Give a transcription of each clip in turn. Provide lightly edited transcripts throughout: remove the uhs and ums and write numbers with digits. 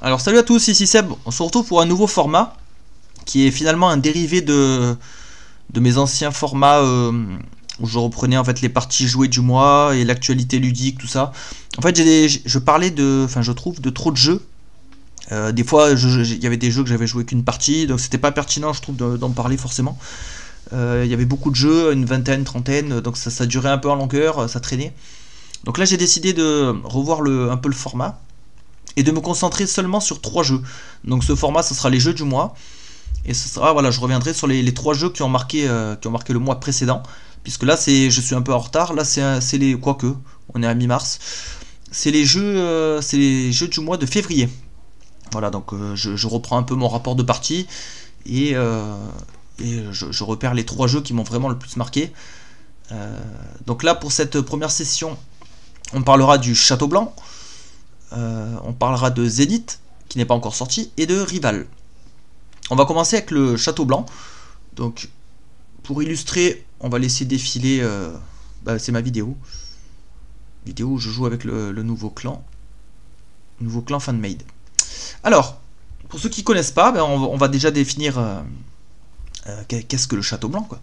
Alors salut à tous, ici Seb, on se retrouve pour un nouveau format qui est finalement un dérivé de mes anciens formats où je reprenais en fait les parties jouées du mois et l'actualité ludique, tout ça. En fait je parlais je trouve de trop de jeux. Des fois il y avait des jeux que j'avais joué qu'une partie, donc c'était pas pertinent je trouve d'en parler forcément. Il y avait beaucoup de jeux, une vingtaine, trentaine, donc ça durait un peu en longueur, ça traînait. Donc là j'ai décidé de revoir un peu le format et de me concentrer seulement sur 3 jeux. Donc ce format, ce sera les jeux du mois. Et ce sera, voilà, je reviendrai sur les 3 jeux qui ont marqué le mois précédent. Puisque là, je suis un peu en retard. Là, c'est les. Quoique, on est à mi-mars. C'est les jeux du mois de février. Voilà, donc je reprends un peu mon rapport de partie. Et je repère les 3 jeux qui m'ont vraiment le plus marqué. Donc là, pour cette première session, on parlera du Château Blanc. On parlera de Zénith, qui n'est pas encore sorti, et de Rival. On va commencer avec le Château Blanc. Donc, pour illustrer, on va laisser défiler. C'est ma vidéo. Vidéo où je joue avec le nouveau clan. Nouveau clan Fanmade. Alors, pour ceux qui ne connaissent pas, on va déjà définir qu'est-ce que le Château Blanc, quoi.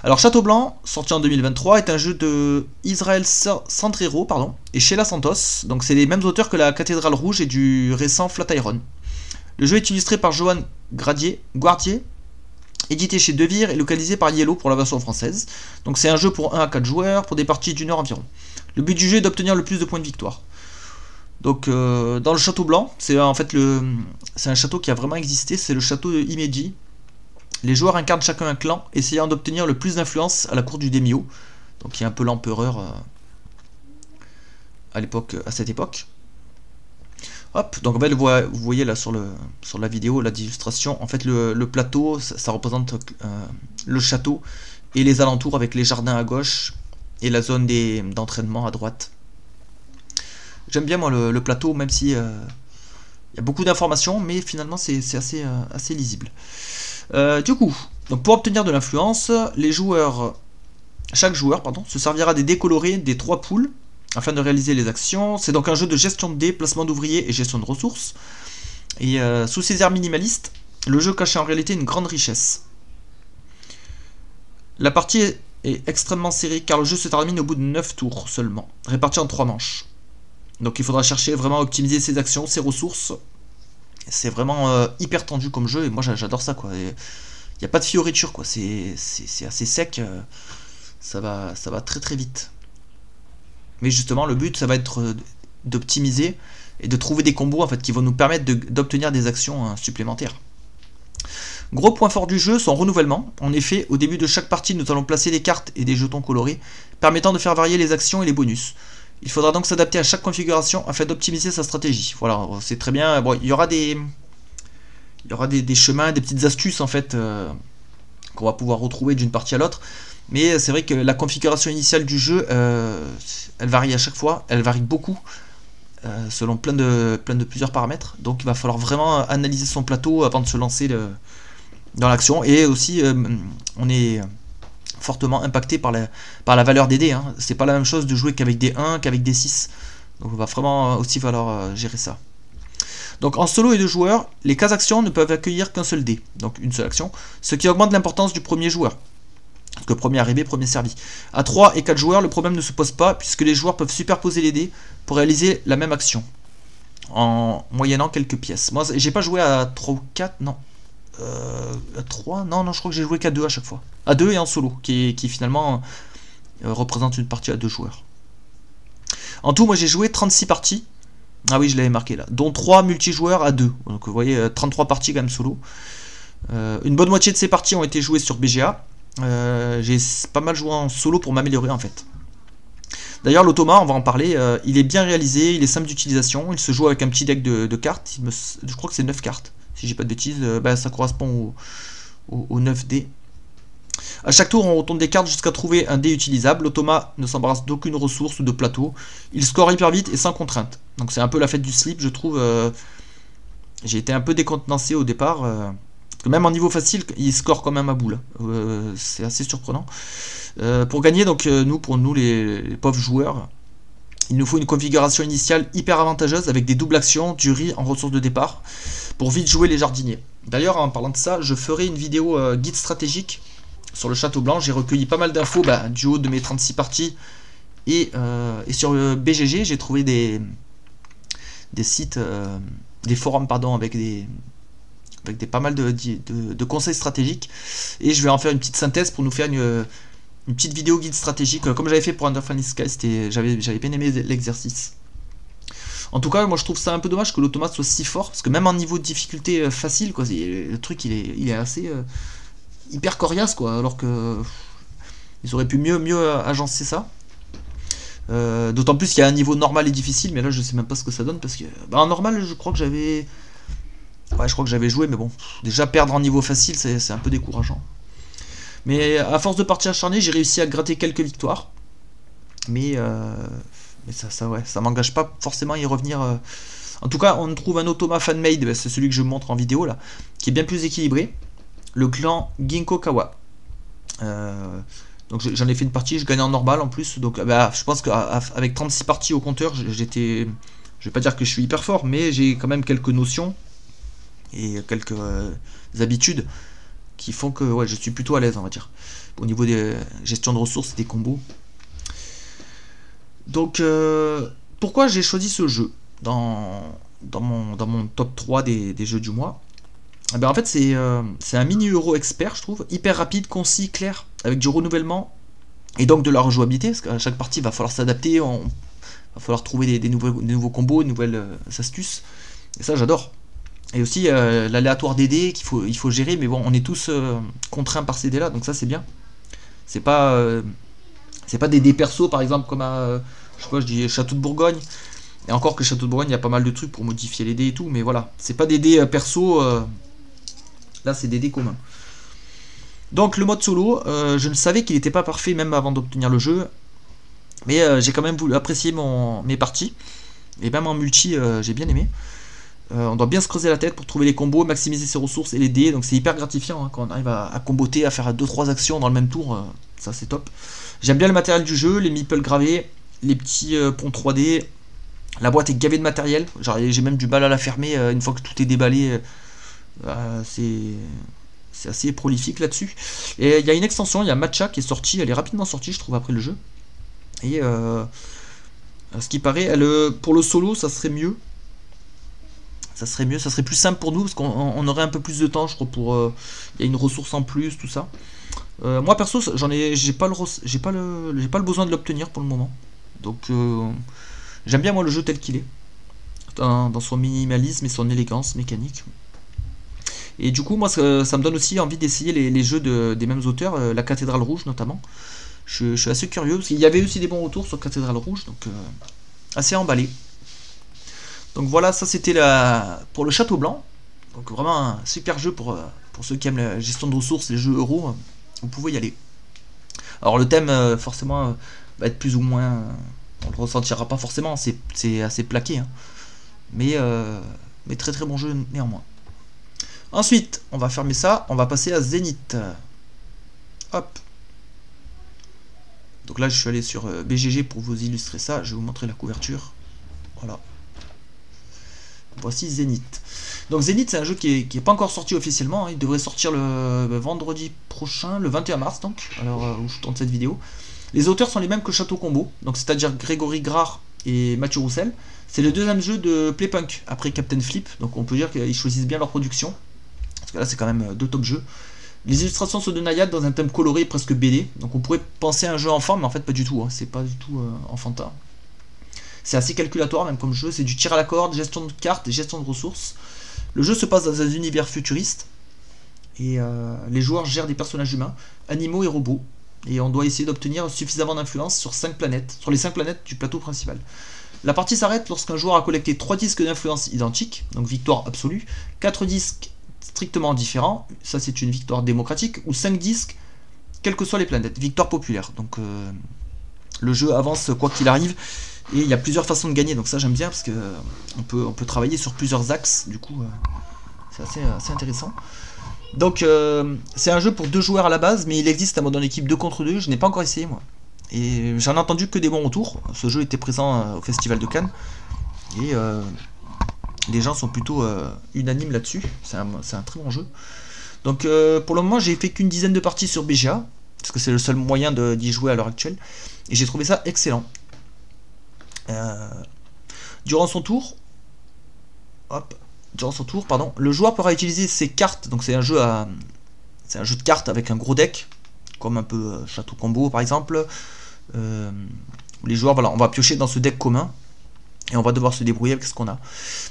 Alors, Château Blanc, sorti en 2023, est un jeu de Israel Santrero et Sheila Santos. Donc, c'est les mêmes auteurs que la Cathédrale Rouge et du récent Flatiron. Le jeu est illustré par Johan Guardier, édité chez Devir et localisé par Yellow pour la version française. Donc, c'est un jeu pour 1 à 4 joueurs pour des parties d'1 heure environ. Le but du jeu est d'obtenir le plus de points de victoire. Donc, dans le Château Blanc, c'est en fait c'est un château qui a vraiment existé, c'est le château de Himeji. Les joueurs incarnent chacun un clan, essayant d'obtenir le plus d'influence à la cour du Daimyo, donc qui est un peu l'empereur à cette époque. Hop, donc en fait, vous voyez là sur la vidéo, la d'illustration, en fait le plateau, ça représente le château et les alentours avec les jardins à gauche et la zone d'entraînement à droite. J'aime bien moi le plateau, même si il y a beaucoup d'informations, mais finalement c'est assez lisible. Du coup, donc pour obtenir de l'influence, chaque joueur se servira des dés colorés des 3 poules afin de réaliser les actions. C'est donc un jeu de gestion de dés, placement d'ouvriers et gestion de ressources. Et sous ces airs minimalistes, le jeu cache en réalité une grande richesse. La partie est extrêmement serrée car le jeu se termine au bout de 9 tours seulement, répartis en 3 manches. Donc il faudra chercher vraiment à optimiser ses actions, ses ressources. C'est vraiment hyper tendu comme jeu et moi j'adore ça, quoi. Il n'y a pas de fioriture, quoi. C'est assez sec. Ça va très très vite. Mais justement le but ça va être d'optimiser et de trouver des combos en fait qui vont nous permettre d'obtenir des actions supplémentaires. Gros point fort du jeu, son renouvellement. En effet, au début de chaque partie, nous allons placer des cartes et des jetons colorés permettant de faire varier les actions et les bonus. Il faudra donc s'adapter à chaque configuration afin d'optimiser sa stratégie. Voilà, c'est très bien. Bon, il y aura des chemins, des petites astuces en fait qu'on va pouvoir retrouver d'une partie à l'autre. Mais c'est vrai que la configuration initiale du jeu, elle varie à chaque fois, elle varie beaucoup selon plein de plusieurs paramètres. Donc il va falloir vraiment analyser son plateau avant de se lancer dans l'action. Et aussi, on est fortement impacté par la valeur des dés. Hein. C'est pas la même chose de jouer qu'avec des 1 qu'avec des 6. Donc il va vraiment aussi falloir gérer ça. Donc en solo et 2 joueurs, les cases actions ne peuvent accueillir qu'un seul dé, donc une seule action, ce qui augmente l'importance du premier joueur. Parce que premier arrivé, premier servi. À 3 et 4 joueurs, le problème ne se pose pas, puisque les joueurs peuvent superposer les dés pour réaliser la même action, en moyennant quelques pièces. Moi, j'ai pas joué à 3 ou 4, non. À 3, non, je crois que j'ai joué qu'à 2 à chaque fois. À 2 et en solo, qui finalement représente une partie à 2 joueurs. En tout, moi j'ai joué 36 parties. Ah oui, je l'avais marqué là. Dont 3 multijoueurs à 2. Donc vous voyez, 33 parties quand même solo. Une bonne moitié de ces parties ont été jouées sur BGA. J'ai pas mal joué en solo pour m'améliorer en fait. D'ailleurs l'automa, on va en parler, il est bien réalisé, il est simple d'utilisation, il se joue avec un petit deck de cartes, je crois que c'est 9 cartes, si j'ai pas de bêtises, ça correspond au 9 dés. A chaque tour on retourne des cartes jusqu'à trouver un dé utilisable, l'automa ne s'embarrasse d'aucune ressource ou de plateau, il score hyper vite et sans contrainte. Donc c'est un peu la fête du slip je trouve, j'ai été un peu décontenancé au départ, même en niveau facile, il score quand même à bout. C'est assez surprenant. Pour gagner, donc pour nous les pauvres joueurs, Il nous faut une configuration initiale hyper avantageuse avec des doubles actions, du riz en ressources de départ pour vite jouer les jardiniers. D'ailleurs, en parlant de ça, je ferai une vidéo guide stratégique sur le Château Blanc. J'ai recueilli pas mal d'infos du haut de mes 36 parties et sur BGG, j'ai trouvé des sites, des forums pardon, avec pas mal de conseils stratégiques, et je vais en faire une petite synthèse pour nous faire une petite vidéo guide stratégique comme j'avais fait pour Under Fantasy Sky. J'avais bien aimé l'exercice. En tout cas, moi je trouve ça un peu dommage que l'automate soit si fort, parce que même en niveau de difficulté facile, quoi, le truc il est assez hyper coriace, quoi, alors que ils auraient pu mieux agencer ça. D'autant plus qu'il y a un niveau normal et difficile, mais là je sais même pas ce que ça donne, parce que en normal je crois que j'avais joué, mais bon, déjà perdre en niveau facile c'est un peu décourageant. Mais à force de parties acharnées, j'ai réussi à gratter quelques victoires. Mais ça m'engage pas forcément à y revenir. En tout cas, on trouve un automa fan-made, c'est celui que je vous montre en vidéo là, qui est bien plus équilibré. Le clan Ginkgo Kawa. Donc j'en ai fait une partie, je gagnais en normal en plus. Donc je pense qu'avec 36 parties au compteur, j'étais... Je vais pas dire que je suis hyper fort, mais j'ai quand même quelques notions et quelques habitudes qui font que ouais, je suis plutôt à l'aise, on va dire, au niveau des gestion de ressources et des combos. Donc pourquoi j'ai choisi ce jeu dans mon top 3 des jeux du mois? En fait c'est un mini euro expert, je trouve, hyper rapide, concis, clair, avec du renouvellement et donc de la rejouabilité, parce qu'à chaque partie il va falloir s'adapter, va falloir trouver des nouveaux combos, de nouvelles astuces, et ça j'adore. Et aussi l'aléatoire des dés il faut gérer, mais bon, on est tous contraints par ces dés là, donc ça c'est bien. C'est pas des dés perso par exemple comme à je dis Château de Bourgogne, et encore que Château de Bourgogne il y a pas mal de trucs pour modifier les dés et tout, mais voilà, c'est pas des dés perso, là c'est des dés communs. Donc le mode solo, je ne savais qu'il n'était pas parfait même avant d'obtenir le jeu, mais j'ai quand même voulu apprécier mes parties, et même en multi j'ai bien aimé. On doit bien se creuser la tête pour trouver les combos, maximiser ses ressources et les dés, donc c'est hyper gratifiant hein, quand on arrive à comboter, à faire 2-3 actions dans le même tour, ça c'est top. J'aime bien le matériel du jeu, les meeples gravés, les petits ponts 3D, la boîte est gavée de matériel, j'ai même du mal à la fermer une fois que tout est déballé, c'est assez prolifique là-dessus. Et il y a une extension, il y a Matcha qui est sortie, elle est rapidement sortie je trouve après le jeu, et ce qui paraît, pour le solo ça serait mieux. Ça serait plus simple pour nous parce qu'on aurait un peu plus de temps, je crois, pour il y a une ressource en plus, tout ça. Moi perso, j'ai pas le besoin de l'obtenir pour le moment. Donc j'aime bien moi le jeu tel qu'il est, dans son minimalisme et son élégance mécanique. Et du coup moi ça me donne aussi envie d'essayer les jeux des mêmes auteurs, la Cathédrale Rouge notamment. Je suis assez curieux parce qu'il y avait aussi des bons retours sur Cathédrale Rouge, donc assez emballé. Donc voilà, ça c'était pour le Château Blanc. Donc vraiment un super jeu pour ceux qui aiment la gestion de ressources, les jeux euros, vous pouvez y aller. Alors le thème forcément va être plus ou moins, on le ressentira pas forcément, c'est assez plaqué, hein. Mais très très bon jeu néanmoins. Ensuite, on va fermer ça, on va passer à Zénith. Hop. Donc là je suis allé sur BGG pour vous illustrer ça, je vais vous montrer la couverture. Voilà. Voici Zénith. Donc Zénith c'est un jeu qui est pas encore sorti officiellement, hein. Il devrait sortir le vendredi prochain, le 21 mars donc, alors où je tourne cette vidéo. Les auteurs sont les mêmes que Château Combo, donc c'est-à-dire Grégory Grard et Mathieu Roussel. C'est le deuxième jeu de Playpunk après Captain Flip, donc on peut dire qu'ils choisissent bien leur production, parce que là c'est quand même deux top jeux. Les illustrations sont de Nayad dans un thème coloré presque BD, donc on pourrait penser à un jeu enfant, mais en fait pas du tout, hein. C'est pas du tout enfantin. C'est assez calculatoire même comme jeu, c'est du tir à la corde, gestion de cartes, gestion de ressources. Le jeu se passe dans un univers futuriste, et les joueurs gèrent des personnages humains, animaux et robots, et on doit essayer d'obtenir suffisamment d'influence sur les 5 planètes du plateau principal. La partie s'arrête lorsqu'un joueur a collecté 3 disques d'influence identiques, donc victoire absolue, 4 disques strictement différents, ça c'est une victoire démocratique, ou 5 disques, quelles que soient les planètes, victoire populaire. Donc le jeu avance quoi qu'il arrive, et il y a plusieurs façons de gagner, donc ça j'aime bien parce que on peut travailler sur plusieurs axes, du coup c'est assez intéressant. Donc c'est un jeu pour 2 joueurs à la base, mais il existe un mode en équipe 2 contre 2, je n'ai pas encore essayé moi. Et j'en ai entendu que des bons retours. Ce jeu était présent au Festival de Cannes. Et les gens sont plutôt unanimes là-dessus. C'est un très bon jeu. Donc pour le moment, j'ai fait qu'une dizaine de parties sur BGA. Parce que c'est le seul moyen d'y jouer à l'heure actuelle. Et j'ai trouvé ça excellent. Durant son tour, le joueur pourra utiliser ses cartes. Donc c'est un jeu de cartes avec un gros deck, comme un peu Château Combo par exemple. Les joueurs, voilà, on va piocher dans ce deck commun et on va devoir se débrouiller avec ce qu'on a.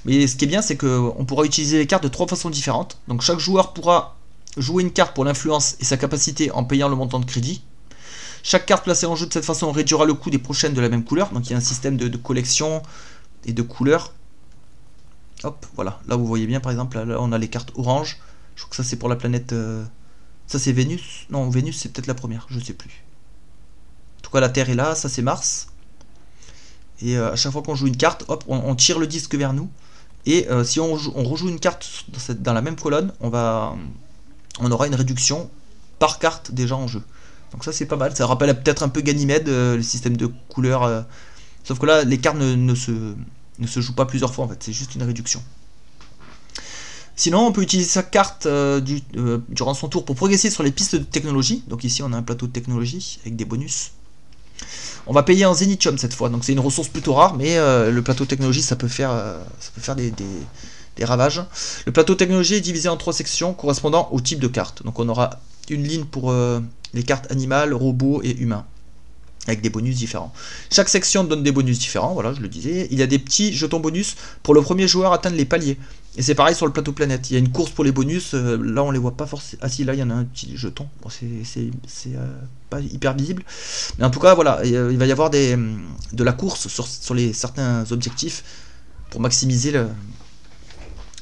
Mais ce qui est bien, c'est qu'on pourra utiliser les cartes de 3 façons différentes. Donc chaque joueur pourra jouer une carte pour l'influence et sa capacité en payant le montant de crédit. Chaque carte placée en jeu de cette façon réduira le coût des prochaines de la même couleur. Donc il y a un système de collection et de couleurs. Hop, voilà. Là vous voyez bien par exemple, là on a les cartes orange. Je crois que ça c'est pour la planète... Ça c'est Vénus. Non, Vénus c'est peut-être la première, je sais plus. En tout cas la Terre est là, ça c'est Mars. Et à chaque fois qu'on joue une carte, hop, on tire le disque vers nous. Et si on rejoue une carte dans la même colonne, on aura une réduction par carte déjà en jeu. Donc ça c'est pas mal, ça rappelle peut-être un peu Ganymède, le système de couleurs. Sauf que là les cartes ne se jouent pas plusieurs fois en fait, c'est juste une réduction. Sinon on peut utiliser sa carte durant son tour pour progresser sur les pistes de technologie. Donc ici on a un plateau de technologie avec des bonus. On va payer en zénithium cette fois, donc c'est une ressource plutôt rare, mais le plateau technologie ça peut faire des ravages. Le plateau technologie est divisé en 3 sections correspondant au type de carte. Donc on aura une ligne pour les cartes animales, robots et humains, avec des bonus différents. Chaque section donne des bonus différents, voilà, je le disais. Il y a des petits jetons bonus pour le premier joueur à atteindre les paliers. Et c'est pareil sur le plateau planète. Il y a une course pour les bonus, là on les voit pas forcément. Ah si, là il y en a un petit jeton. Bon, c'est pas hyper visible. Mais en tout cas, voilà, il va y avoir de la course sur certains objectifs pour maximiser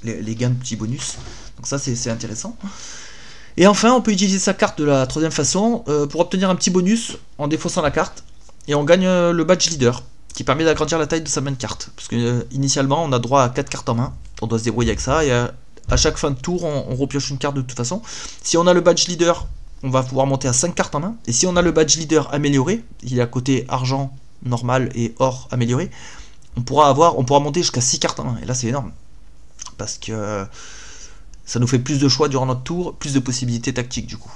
les gains de petits bonus. Donc ça c'est intéressant. Et enfin, on peut utiliser sa carte de la troisième façon pour obtenir un petit bonus en défaussant la carte. Et on gagne le badge leader, qui permet d'agrandir la taille de sa main de carte. Parce que initialement, on a droit à 4 cartes en main. On doit se débrouiller avec ça. Et à chaque fin de tour, on repioche une carte de toute façon. Si on a le badge leader, on va pouvoir monter à 5 cartes en main. Et si on a le badge leader amélioré, il est à côté argent normal et or amélioré, on pourra monter jusqu'à 6 cartes en main. Et là, c'est énorme. Parce que... ça nous fait plus de choix durant notre tour, plus de possibilités tactiques du coup.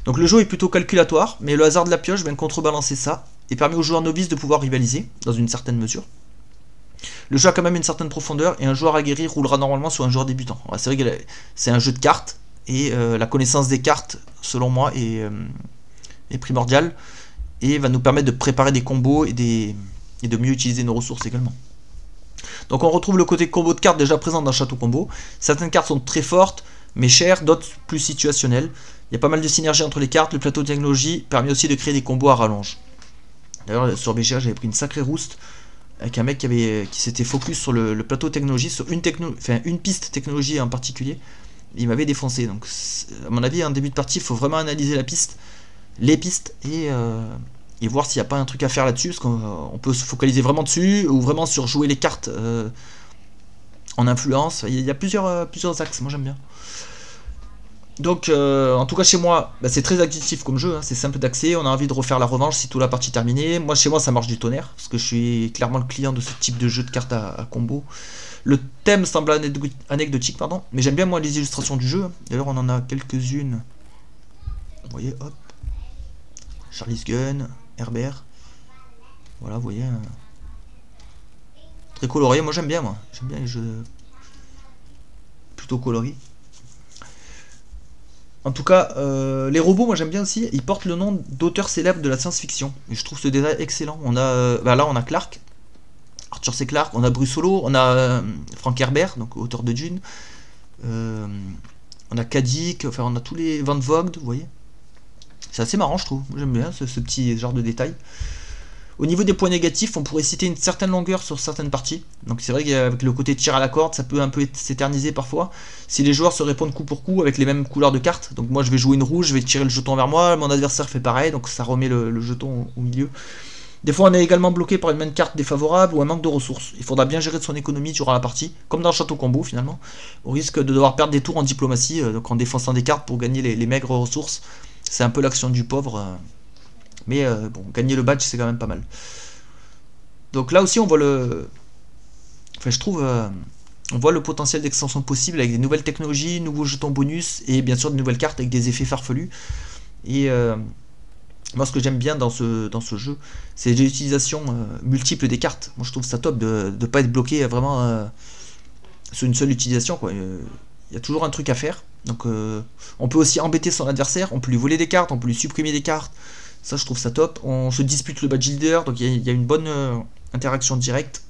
Donc le jeu est plutôt calculatoire, mais le hasard de la pioche vient contrebalancer ça, et permet aux joueurs novices de pouvoir rivaliser, dans une certaine mesure. Le jeu a quand même une certaine profondeur, et un joueur aguerri roulera normalement sur un joueur débutant. Ouais, c'est vrai que c'est un jeu de cartes, et la connaissance des cartes, selon moi, est primordiale, et va nous permettre de préparer des combos, et de mieux utiliser nos ressources également. Donc on retrouve le côté combo de cartes déjà présent dans Château Combo. Certaines cartes sont très fortes, mais chères, d'autres plus situationnelles. Il y a pas mal de synergie entre les cartes. Le plateau de technologie permet aussi de créer des combos à rallonge. D'ailleurs sur BGA j'avais pris une sacrée rouste avec un mec qui s'était focus sur le plateau technologie, sur une piste technologie en particulier. Il m'avait défoncé. Donc à mon avis en début de partie il faut vraiment analyser les pistes et voir s'il n'y a pas un truc à faire là-dessus, parce qu'on peut se focaliser vraiment dessus, ou vraiment sur jouer les cartes en influence. Il y a plusieurs axes, moi j'aime bien. Donc en tout cas chez moi, bah, c'est très addictif comme jeu, hein, c'est simple d'accès, on a envie de refaire la revanche si toute la partie est terminée. Moi chez moi ça marche du tonnerre, parce que je suis clairement le client de ce type de jeu de cartes à combo. Le thème semble anecdotique, pardon, mais j'aime bien moi les illustrations du jeu. D'ailleurs on en a quelques-unes. Vous voyez, hop. Charlie's Gun, Herbert. Voilà, vous voyez. Très coloré, moi j'aime bien les jeux plutôt colorés. En tout cas, les robots, moi j'aime bien aussi. Ils portent le nom d'auteurs célèbres de la science-fiction. Et je trouve ce détail excellent. On a, là on a Clarke, Arthur C. Clarke, on a Bruce Solo, on a Frank Herbert, donc auteur de Dune. On a Kadik, enfin on a tous les Van Vogt, vous voyez. C'est assez marrant je trouve, j'aime bien ce petit genre de détail. Au niveau des points négatifs, on pourrait citer une certaine longueur sur certaines parties. Donc c'est vrai qu'avec le côté tir à la corde, ça peut un peu s'éterniser parfois. Si les joueurs se répondent coup pour coup avec les mêmes couleurs de cartes, donc moi je vais jouer une rouge, je vais tirer le jeton vers moi, mon adversaire fait pareil, donc ça remet le jeton au milieu. Des fois on est également bloqué par une main de carte défavorable ou un manque de ressources. Il faudra bien gérer son économie durant la partie, comme dans le Château Combo finalement. Au risque de devoir perdre des tours en diplomatie, donc en défonçant des cartes pour gagner les maigres ressources. C'est un peu l'action du pauvre Mais bon, gagner le badge, c'est quand même pas mal. Donc là aussi, on voit le... Enfin, je trouve... on voit le potentiel d'extension possible avec des nouvelles technologies, nouveaux jetons bonus, et bien sûr de nouvelles cartes avec des effets farfelus. Et moi, ce que j'aime bien dans ce jeu, c'est l'utilisation multiple des cartes. Moi, je trouve ça top de ne pas être bloqué vraiment sur une seule utilisation, quoi. Il y a toujours un truc à faire. Donc on peut aussi embêter son adversaire, on peut lui voler des cartes, on peut lui supprimer des cartes. Ça, je trouve ça top. On se dispute le badge leader, donc il y a une bonne interaction directe.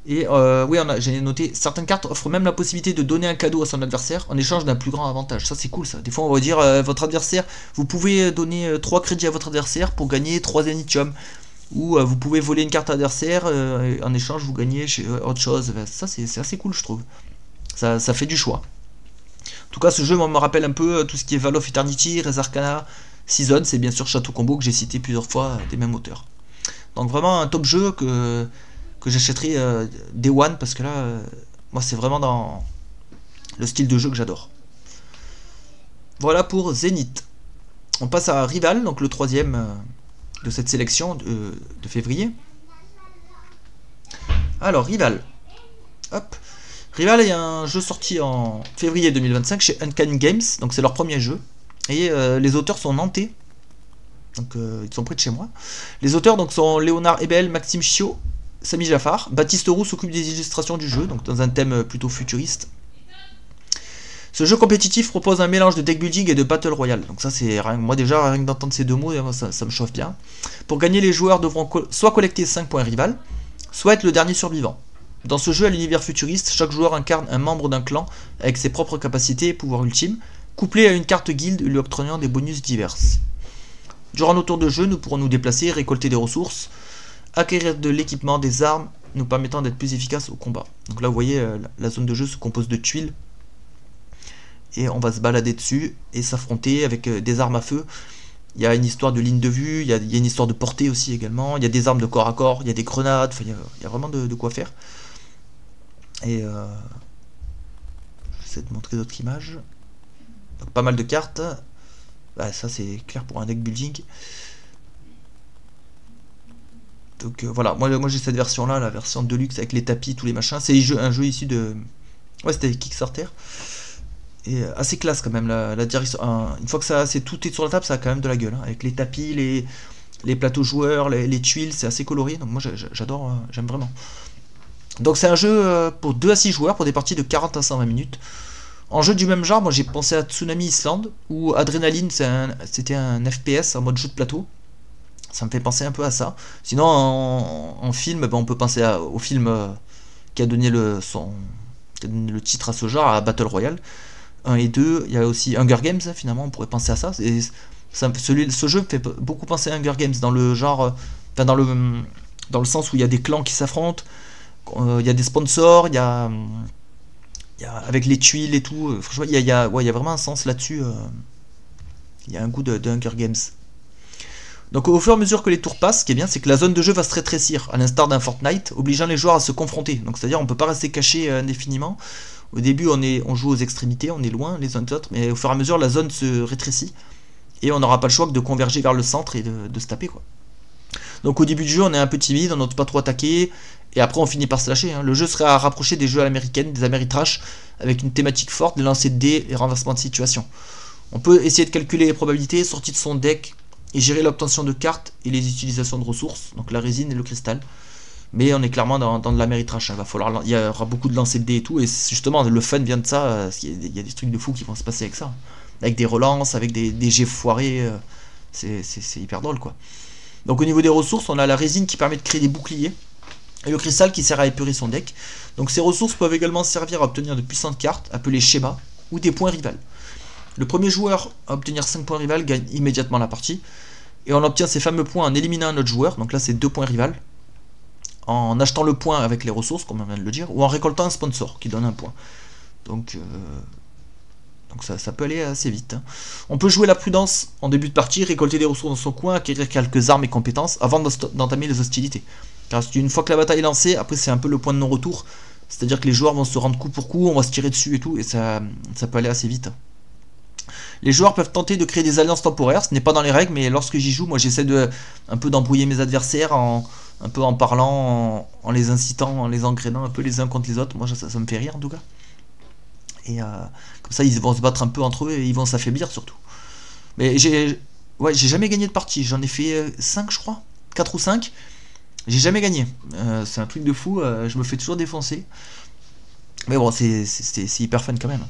Et oui, j'ai noté, certaines cartes offrent même la possibilité de donner un cadeau à son adversaire en échange d'un plus grand avantage. Ça, c'est cool, ça. Des fois, on va dire, votre adversaire, vous pouvez donner 3 crédits à votre adversaire pour gagner 3 Zenithium. Ou vous pouvez voler une carte adversaire, en échange, vous gagnez autre chose. Ça, c'est assez cool, je trouve. Ça fait du choix. En tout cas, ce jeu me rappelle un peu tout ce qui est Val of Eternity, Res Arcana, Season, c'est bien sûr Château Combo que j'ai cité plusieurs fois des mêmes auteurs. Donc vraiment un top jeu que j'achèterai Day One parce que là, moi c'est vraiment dans le style de jeu que j'adore. Voilà pour Zenith. On passe à Rival, donc le troisième de cette sélection de février. Alors Rival. Hop. Rival est un jeu sorti en février 2025 chez Uncanny Games, donc c'est leur premier jeu. Et les auteurs sont nantais, donc ils sont près de chez moi. Les auteurs donc sont Léonard Ebel, Maxime Chiot, Samy Jaffar. Baptiste Roux s'occupe des illustrations du jeu, donc dans un thème plutôt futuriste. Ce jeu compétitif propose un mélange de deck building et de battle royale. Donc ça c'est moi déjà rien que d'entendre ces deux mots, ça me chauffe bien. Pour gagner, les joueurs devront soit collecter 5 points rival, soit être le dernier survivant. Dans ce jeu à l'univers futuriste, chaque joueur incarne un membre d'un clan avec ses propres capacités et pouvoirs ultimes, couplés à une carte guilde lui octroyant des bonus diverses. Durant nos tours de jeu, nous pourrons nous déplacer, récolter des ressources, acquérir de l'équipement, des armes, nous permettant d'être plus efficaces au combat. Donc là vous voyez, la zone de jeu se compose de tuiles, et on va se balader dessus et s'affronter avec des armes à feu. Il y a une histoire de ligne de vue, il y a une histoire de portée aussi également, il y a des armes de corps à corps, il y a des grenades, enfin, il y a vraiment de quoi faire. Et j'essaie de montrer d'autres images. Donc, pas mal de cartes. Bah, ça c'est clair pour un deck building. Donc voilà, moi j'ai cette version là, la version Deluxe avec les tapis, tous les machins. C'est un jeu issu de... Ouais, c'était Kickstarter. Et assez classe quand même, la direction. Une fois que tout est sur la table, ça a quand même de la gueule. Hein, avec les tapis, les plateaux joueurs, les tuiles, c'est assez coloré. Donc moi j'adore, j'aime vraiment. Donc c'est un jeu pour 2 à 6 joueurs pour des parties de 40 à 120 minutes. En jeu du même genre, moi j'ai pensé à Tsunami Island ou Adrenaline, c'était un FPS en mode jeu de plateau. Ça me fait penser un peu à ça. Sinon en film, on peut penser au film qui a donné le titre à ce genre, à Battle Royale 1 et 2. Il y a aussi Hunger Games, finalement on pourrait penser à ça. Ce jeu me fait beaucoup penser à Hunger Games dans le genre, enfin dans le sens où il y a des clans qui s'affrontent. Il y a des sponsors, il y a avec les tuiles et tout. Franchement, il y a vraiment un sens là-dessus. Il y a un goût de Hunger Games. Donc au fur et à mesure que les tours passent, ce qui est bien, c'est que la zone de jeu va se rétrécir, à l'instar d'un Fortnite, obligeant les joueurs à se confronter. Donc c'est-à-dire on peut pas rester caché indéfiniment. Au début on joue aux extrémités, on est loin les uns des autres, mais au fur et à mesure la zone se rétrécit et on n'aura pas le choix que de converger vers le centre et de se taper, quoi. Donc au début du jeu on est un peu timide, on n'ose pas trop attaquer. Et après on finit par se lâcher. Hein. Le jeu serait à rapprocher des jeux à l'américaine, des Ameritrash, avec une thématique forte, des lancers de dés et renversements de situation. On peut essayer de calculer les probabilités, sorties de son deck, et gérer l'obtention de cartes et les utilisations de ressources, donc la résine et le cristal. Mais on est clairement dans de l'Ameritrash. Hein. Il y aura beaucoup de lancers de dés et tout, et justement le fun vient de ça, il y a des trucs de fou qui vont se passer avec ça. Avec des relances, avec des jets foirés, c'est hyper drôle, quoi. Donc au niveau des ressources, on a la résine qui permet de créer des boucliers, et le cristal qui sert à épurer son deck. Donc ces ressources peuvent également servir à obtenir de puissantes cartes, appelées schémas, ou des points rival. Le premier joueur à obtenir 5 points rival gagne immédiatement la partie, et on obtient ces fameux points en éliminant un autre joueur, donc là c'est 2 points rival, en achetant le point avec les ressources, comme on vient de le dire, ou en récoltant un sponsor qui donne un point. Donc ça peut aller assez vite. Hein. On peut jouer la prudence en début de partie, récolter des ressources dans son coin, acquérir quelques armes et compétences avant d'entamer les hostilités. Car une fois que la bataille est lancée, après c'est un peu le point de non-retour. C'est-à-dire que les joueurs vont se rendre coup pour coup, on va se tirer dessus et tout, et ça peut aller assez vite. Les joueurs peuvent tenter de créer des alliances temporaires, ce n'est pas dans les règles, mais lorsque j'y joue, moi j'essaie de un peu d'embrouiller mes adversaires un peu en parlant, en les incitant, en les engrainant un peu les uns contre les autres. Moi ça me fait rire en tout cas. Et comme ça ils vont se battre un peu entre eux et ils vont s'affaiblir surtout. Mais j'ai jamais gagné de partie, j'en ai fait 5 je crois, 4 ou 5. J'ai jamais gagné, c'est un truc de fou, je me fais toujours défoncer. Mais bon, c'est hyper fun quand même.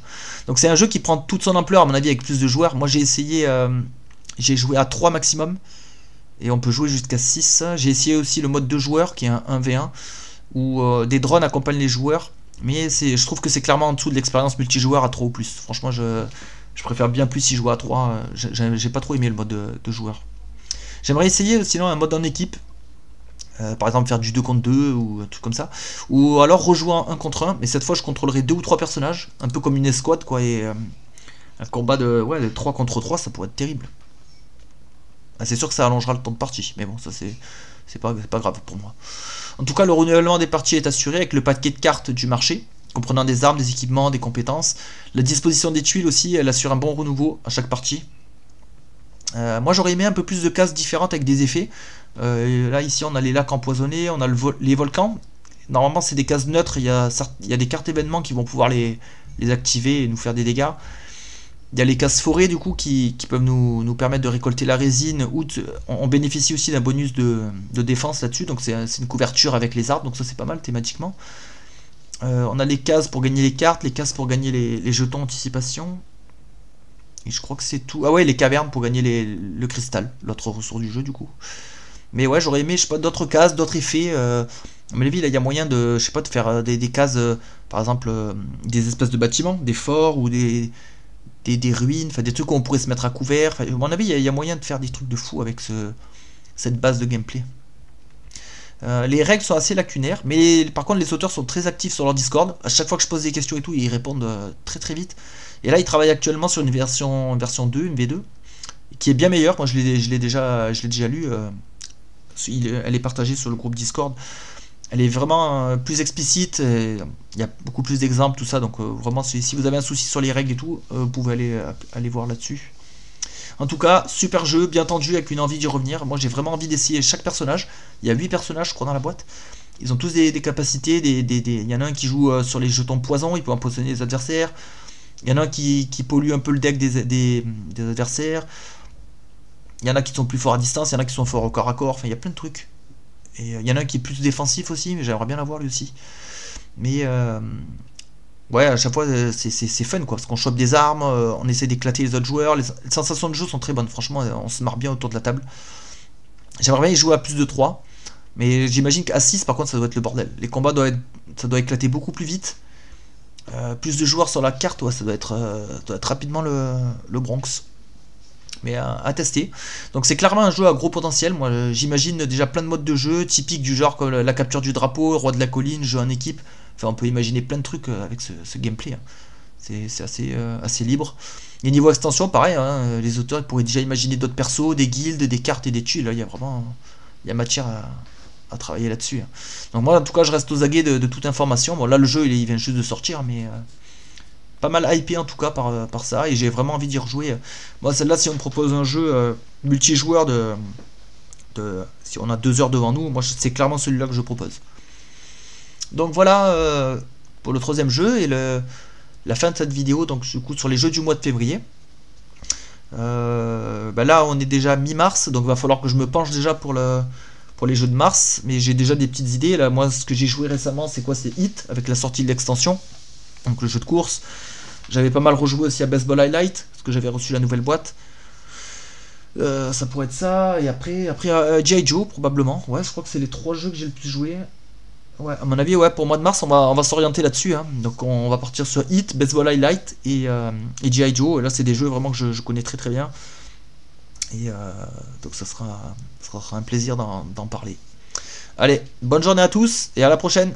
Donc c'est un jeu qui prend toute son ampleur à mon avis avec plus de joueurs. Moi j'ai essayé, j'ai joué à 3 maximum. Et on peut jouer jusqu'à 6. J'ai essayé aussi le mode 2 joueurs qui est un 1v1. Où des drones accompagnent les joueurs. Mais je trouve que c'est clairement en dessous de l'expérience multijoueur à 3 ou plus. Franchement je préfère bien plus y jouer à 3. J'ai pas trop aimé le mode de joueur. J'aimerais essayer sinon un mode en équipe. Par exemple faire du 2 contre 2 ou un truc comme ça, ou alors rejouer en 1 contre 1, mais cette fois je contrôlerai 2 ou 3 personnages, un peu comme une escouade quoi, et un combat de 3 contre 3 ça pourrait être terrible. C'est sûr que ça allongera le temps de partie, mais bon ça c'est pas grave pour moi. En tout cas le renouvellement des parties est assuré avec le paquet de cartes du marché, comprenant des armes, des équipements, des compétences. La disposition des tuiles aussi, elle assure un bon renouveau à chaque partie. Moi j'aurais aimé un peu plus de cases différentes avec des effets. Là ici on a les lacs empoisonnés, on a les volcans. Normalement c'est des cases neutres, il y a des cartes événements qui vont pouvoir les activer et nous faire des dégâts. Il y a les cases forêts du coup qui peuvent nous permettre de récolter la résine. On bénéficie aussi d'un bonus de défense là-dessus, donc c'est une couverture avec les arbres, donc ça c'est pas mal thématiquement. On a les cases pour gagner les cartes, les cases pour gagner les jetons anticipation. Et je crois que c'est tout. Ah ouais, les cavernes pour gagner le cristal, l'autre ressource du jeu du coup. Mais ouais, j'aurais aimé, je sais pas, d'autres cases, d'autres effets. À mon avis, là, il y a moyen de, je sais pas, de faire des cases, par exemple, des espèces de bâtiments, des forts ou des ruines, enfin des trucs où on pourrait se mettre à couvert. À mon avis, il y a moyen de faire des trucs de fou avec cette base de gameplay. Les règles sont assez lacunaires, mais par contre, les auteurs sont très actifs sur leur Discord. À chaque fois que je pose des questions et tout, ils répondent très très vite. Et là, ils travaillent actuellement sur une version 2, une V2, qui est bien meilleure. Moi, je l'ai déjà lu. Elle est partagée sur le groupe Discord. Elle est vraiment plus explicite. Il y a beaucoup plus d'exemples, tout ça. Donc vraiment, si vous avez un souci sur les règles et tout, vous pouvez aller voir là-dessus. En tout cas, super jeu, bien tendu, avec une envie d'y revenir. Moi, j'ai vraiment envie d'essayer chaque personnage. Il y a 8 personnages, je crois, dans la boîte. Ils ont tous des capacités. Il y en a un qui joue sur les jetons poison, il peut empoisonner les adversaires. Il y en a un qui pollue un peu le deck des adversaires. Il y en a qui sont plus forts à distance, il y en a qui sont forts au corps à corps. Enfin, il y a plein de trucs. Et il y en a un qui est plus défensif aussi, mais j'aimerais bien l'avoir lui aussi. Mais ouais, à chaque fois, c'est fun quoi, parce qu'on chope des armes, on essaie d'éclater les autres joueurs. Les sensations de jeu sont très bonnes, franchement, on se marre bien autour de la table. J'aimerais bien y jouer à plus de 3, mais j'imagine qu'à 6, par contre, ça doit être le bordel. Les combats ça doit éclater beaucoup plus vite. Plus de joueurs sur la carte, ouais, ça doit être rapidement le Bronx. Mais à tester. Donc c'est clairement un jeu à gros potentiel. Moi j'imagine déjà plein de modes de jeu typiques du genre comme la capture du drapeau, roi de la colline, jeu en équipe. Enfin on peut imaginer plein de trucs avec ce gameplay. Hein. C'est assez libre. Et niveau extension pareil, hein, les auteurs pourraient déjà imaginer d'autres persos, des guildes, des cartes et des tuiles. Il y a vraiment matière à travailler là-dessus. Hein. Donc moi en tout cas je reste aux aguets de toute information. Bon là le jeu il vient juste de sortir mais... pas mal hypé en tout cas par ça, et j'ai vraiment envie d'y rejouer. Moi celle-là, si on me propose un jeu multijoueur si on a 2 heures devant nous, moi c'est clairement celui-là que je propose. Donc voilà pour le 3ème jeu et la fin de cette vidéo, donc du coup sur les jeux du mois de février. Là on est déjà mi-mars, donc il va falloir que je me penche déjà pour les jeux de mars, mais j'ai déjà des petites idées. Là moi ce que j'ai joué récemment c'est quoi, c'est Hit avec la sortie de l'extension. Donc le jeu de course. J'avais pas mal rejoué aussi à Baseball Highlight, parce que j'avais reçu la nouvelle boîte. Ça pourrait être ça. Et après G.I. Joe, probablement. Ouais, je crois que c'est les 3 jeux que j'ai le plus joué. Ouais, à mon avis, ouais, pour le mois de mars, on va s'orienter là-dessus. Hein. Donc on va partir sur Hit, Baseball Highlight et G.I. Joe. Et là, c'est des jeux vraiment que je connais très très bien. Et donc ça sera un plaisir d'en parler. Allez, bonne journée à tous et à la prochaine.